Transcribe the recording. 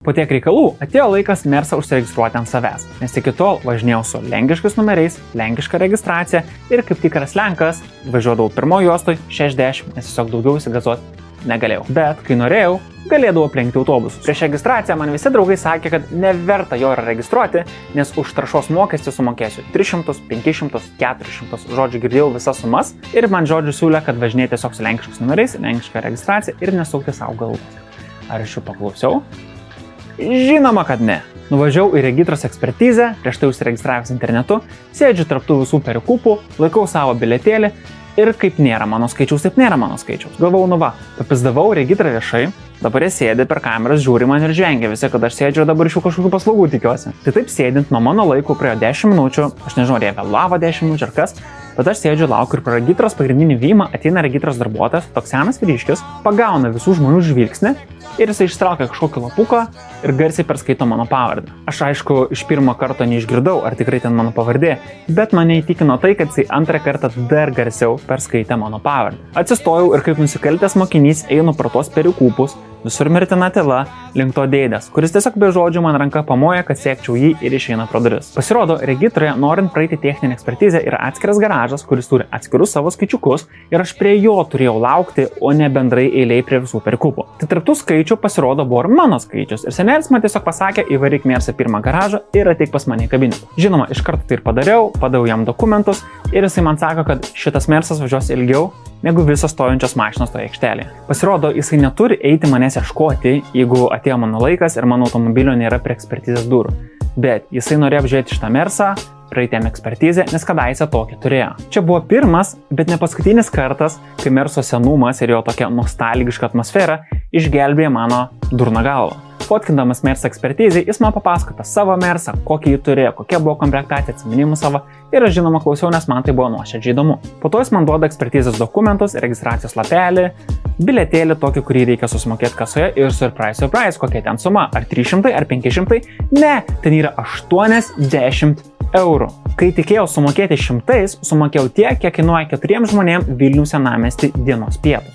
Po tiek reikalų atėjo laikas Mersą užsiregistruoti ant savęs, nes iki tol važinėjau su lenkiškais numeriais, lenkiška registracija ir kaip tikras lenkas važiuodavau pirmojo juostoj 60, nes tiesiog daugiau įsigazuoti negalėjau. Bet kai norėjau, galėdavau aplenkti autobusus. Prieš registraciją man visi draugai sakė, kad neverta jo yra registruoti, nes už taršos mokestį sumokėsiu 300, 500, 400, žodžiu girdėjau visas sumas ir man žodžiu siūlė, kad važinėti tiesiog su lenkiškais numeriais, lenkiška registracija ir nesukti savo galvos. Ar aš jų paklausiau? Žinoma, kad ne. Nuvažiavau į regitros ekspertizę, prieš tai užsiregistravęs internetu, sėdžiu tarp tų visų perikūpų, laikau savo bilietėlį ir kaip nėra mano skaičiaus, taip nėra mano skaičiaus. Galvau, nu va, papizdavau regitrą viešai, dabar jie sėdi per kameras, žiūri man ir žvengia visi, kad aš sėdžiu ir dabar iš jų kažkokių paslaugų tikiuosi. Tai taip sėdint nuo mano laiko praėjo 10 minučių, aš nežinau, ar jie vėlavo 10 minučių ar kas, bet aš sėdžiu laukiu ir pro regitros pagrindinį vymą ateina regitros darbuotojas, toks senas vyriškis, pagauna visų žmonių žvilgsnį ir jisai ištraukia kažkokį lapuką ir garsiai perskaito mano pavardę. Aš aišku, iš pirmo karto neišgirdau, ar tikrai ten mano pavardė, bet mane įtikino tai, kad jisai antrą kartą dar garsiau perskaitė mano pavardę. Atsistojau ir kaip nusikaltęs mokinys einu pro tos perikūpus, visur mirtina tyla, link to dėdės, kuris tiesiog be žodžių man ranka pamoja, kad siekčiau jį ir išeina pro duris. Pasirodo, regitroje, norint praeiti techninę ekspertizę, yra atskiras garažas, kuris turi atskirus savo skaičiukus ir aš prie jo turėjau laukti, o ne bendrai eiliai prie visų perikūpų. Tai tarp tų skaičių pasirodo buvo ir mano skaičius ir senelis man tiesiog pasakė, įvaryk Mersą pirmą garažą ir ateik pas mane į kabinetą. Žinoma, iš karto tai ir padariau, padaviau jam dokumentus ir jisai man sako, kad šitas Mersas važiuos ilgiau negu visos stojančios mašinos toje aikštelėje. Pasirodo, jisai neturi eiti manęs ieškoti, jeigu atėjo mano laikas ir mano automobilio nėra prie ekspertizės durų. Bet jisai norėjo apžiūrėti šitą Mersą, praeiti jam ekspertizę, nes kadaise tokį turėjo. Čia buvo pirmas, bet ne paskutinis kartas, kai Merso senumas ir jo tokia nostalgiška atmosfera išgelbėjo mano durną galvą. Fotkindamas Mersą ekspertizį, jis man papasakojo savo Mersą, kokį jį turėjo, kokia buvo komplektacija, atsiminimu savo ir aš žinoma klausiau, nes man tai buvo nuoširdžiai įdomu. Po to jis man duoda ekspertizės dokumentus, registracijos lapelį, bilietėlį tokį, kurį reikia susimokėti kasoje ir surprise, kokia ten suma, ar 300, ar 500, ne, ten yra 80 eurų. Kai tikėjau sumokėti šimtais, sumokėjau tiek, kiek kainuoja 4 žmonėms Vilniaus senamiesty dienos pietų.